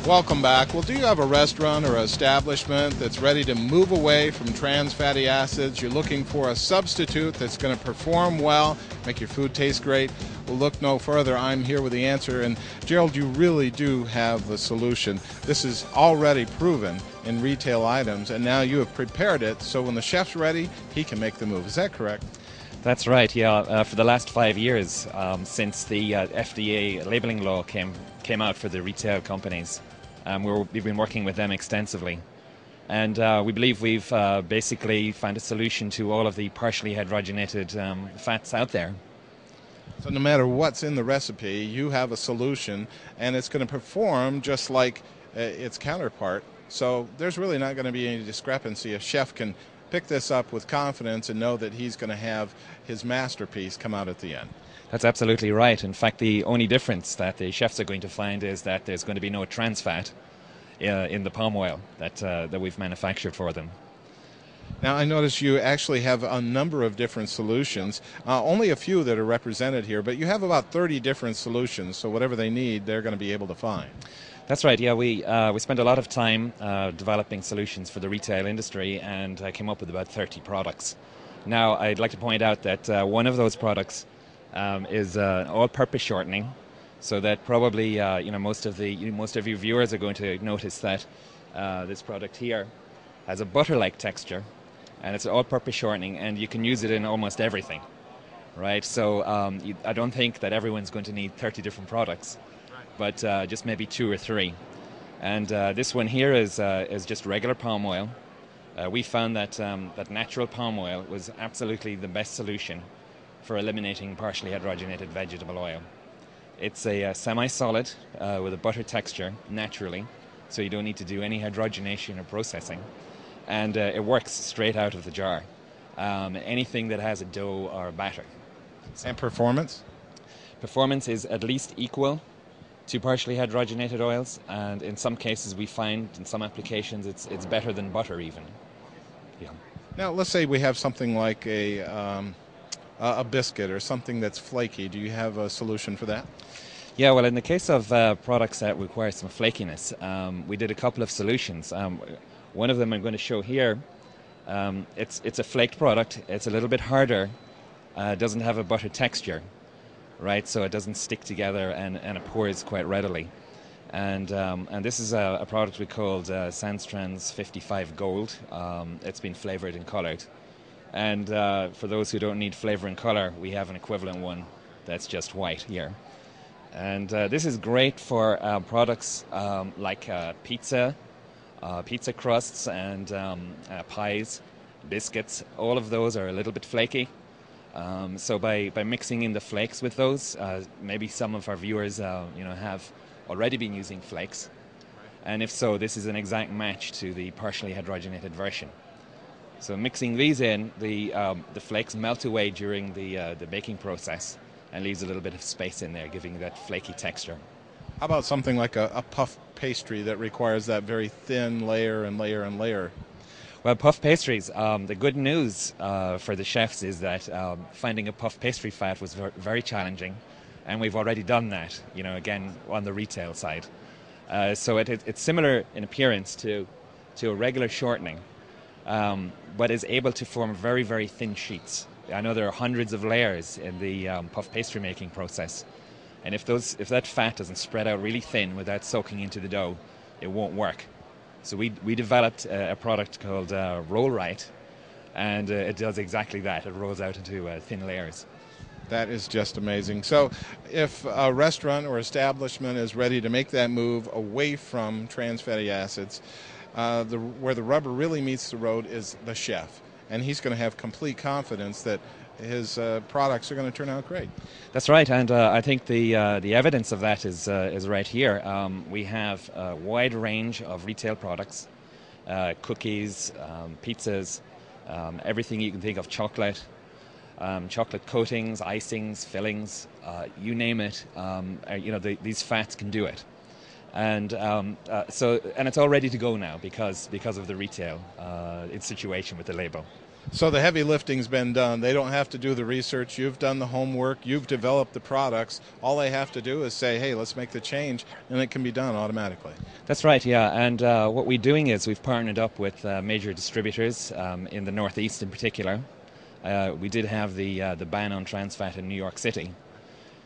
Welcome back. Well, do you have a restaurant or establishment that's ready to move away from trans fatty acids? You're looking for a substitute that's going to perform well, make your food taste great? Well, look no further. I'm here with the answer. And Gerald, you really do have the solution. This is already proven in retail items, and now you have prepared it so when the chef's ready, he can make the move. Is that correct? That's right, yeah. For the last 5 years, since the FDA labeling law came out for the retail companies, we've been working with them extensively. And we believe we've basically found a solution to all of the partially hydrogenated fats out there. So no matter what's in the recipe, you have a solution, and it's going to perform just like its counterpart. So there's really not going to be any discrepancy. A chef can pick this up with confidence and know that he's going to have his masterpiece come out at the end. That's absolutely right. In fact, the only difference that the chefs are going to find is that there's going to be no trans fat in the palm oil that we've manufactured for them. Now, I notice you actually have a number of different solutions, only a few that are represented here, but you have about 30 different solutions, so whatever they need, they're going to be able to find. That's right, yeah. We spent a lot of time developing solutions for the retail industry, and I came up with about 30 products. Now, I'd like to point out that one of those products is all-purpose shortening, so that probably most of your viewers are going to notice that this product here has a butter-like texture, and it's all-purpose shortening, and you can use it in almost everything, right? So I don't think that everyone's going to need 30 different products, but just maybe 2 or 3. And this one here is just regular palm oil. We found that natural palm oil was absolutely the best solution for eliminating partially hydrogenated vegetable oil. It's a semi-solid with a butter texture naturally, so you don't need to do any hydrogenation or processing. And it works straight out of the jar. Anything that has a dough or a batter. So and performance? Performance is at least equal to partially hydrogenated oils, and in some cases we find in some applications it's better than butter even. Yeah. Now let's say we have something like a biscuit or something that's flaky. Do you have a solution for that? Yeah, well, in the case of products that require some flakiness, we did a couple of solutions. One of them I'm going to show here. It's a flaked product. It's a little bit harder. Doesn't have a butter texture, right? So it doesn't stick together and it pours quite readily. And this is a product we called Sandstrand's 55 Gold. It's been flavored and colored. And for those who don't need flavor and color, we have an equivalent one that's just white here. And this is great for products like pizza crusts and pies, biscuits. All of those are a little bit flaky. So by mixing in the flakes with those, maybe some of our viewers have already been using flakes. And if so, this is an exact match to the partially hydrogenated version. So mixing these in, the flakes melt away during the baking process and leaves a little bit of space in there, giving that flaky texture. How about something like a puff pastry that requires that very thin layer and layer and layer? Well, puff pastries, the good news for the chefs is that finding a puff pastry fat was very challenging, and we've already done that, again, on the retail side. So it's similar in appearance to a regular shortening, but is able to form very, very thin sheets. I know there are hundreds of layers in the puff pastry making process, and if that fat doesn't spread out really thin without soaking into the dough, it won't work. So we developed a product called Roll Right, and it does exactly that. It rolls out into thin layers. That is just amazing. So if a restaurant or establishment is ready to make that move away from trans fatty acids, where the rubber really meets the road is the chef. And he's going to have complete confidence that his products are going to turn out great. That's right, and I think the evidence of that is right here. We have a wide range of retail products, cookies, pizzas, everything you can think of, chocolate coatings, icings, fillings, you name it. These fats can do it, and it's all ready to go now because of the retail situation with the label. So the heavy lifting's been done. They don't have to do the research. You've done the homework. You've developed the products. All they have to do is say, hey, let's make the change, and it can be done automatically. That's right, yeah. And what we're doing is we've partnered up with major distributors in the Northeast in particular. We did have the ban on trans fat in New York City.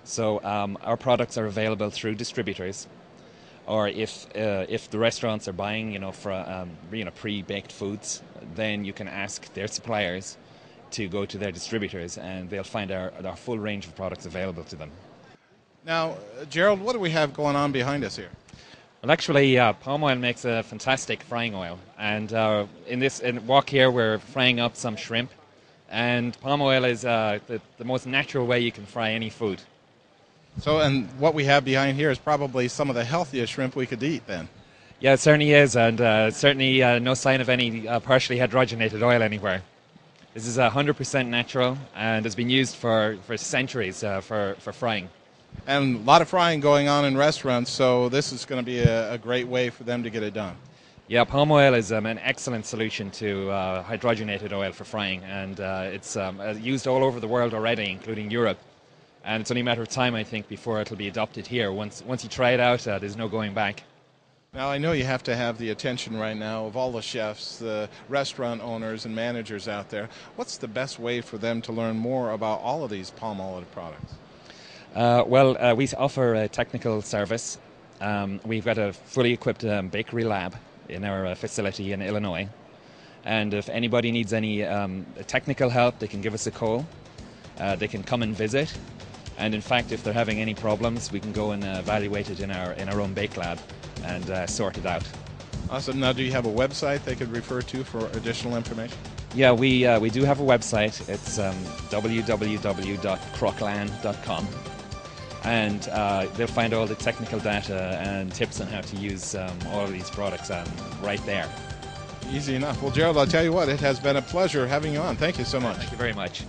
So our products are available through distributors, or if the restaurants are buying, for pre-baked foods, then you can ask their suppliers to go to their distributors, and they'll find our full range of products available to them. Now, Gerald, what do we have going on behind us here? Well, actually, palm oil makes a fantastic frying oil, and in this wok here, we're frying up some shrimp, and palm oil is the most natural way you can fry any food. So, and what we have behind here is probably some of the healthiest shrimp we could eat then. Yeah, it certainly is, and certainly no sign of any partially hydrogenated oil anywhere. This is 100% natural and has been used for centuries for frying. And a lot of frying going on in restaurants, so this is going to be a great way for them to get it done. Yeah, palm oil is an excellent solution to hydrogenated oil for frying, and it's used all over the world already, including Europe. And it's only a matter of time, I think, before it'll be adopted here. Once you try it out, there's no going back. Now, I know you have to have the attention right now of all the chefs, the restaurant owners and managers out there. What's the best way for them to learn more about all of these palm oil products? We offer a technical service. We've got a fully equipped bakery lab in our facility in Illinois. And if anybody needs any technical help, they can give us a call. They can come and visit. And in fact, if they're having any problems, we can go and evaluate it in our own bake lab and sort it out. Awesome. Now, do you have a website they could refer to for additional information? Yeah, we do have a website. It's www.croclan.com. And they'll find all the technical data and tips on how to use all of these products right there. Easy enough. Well, Gerald, I'll tell you what, it has been a pleasure having you on. Thank you so much. Thank you very much.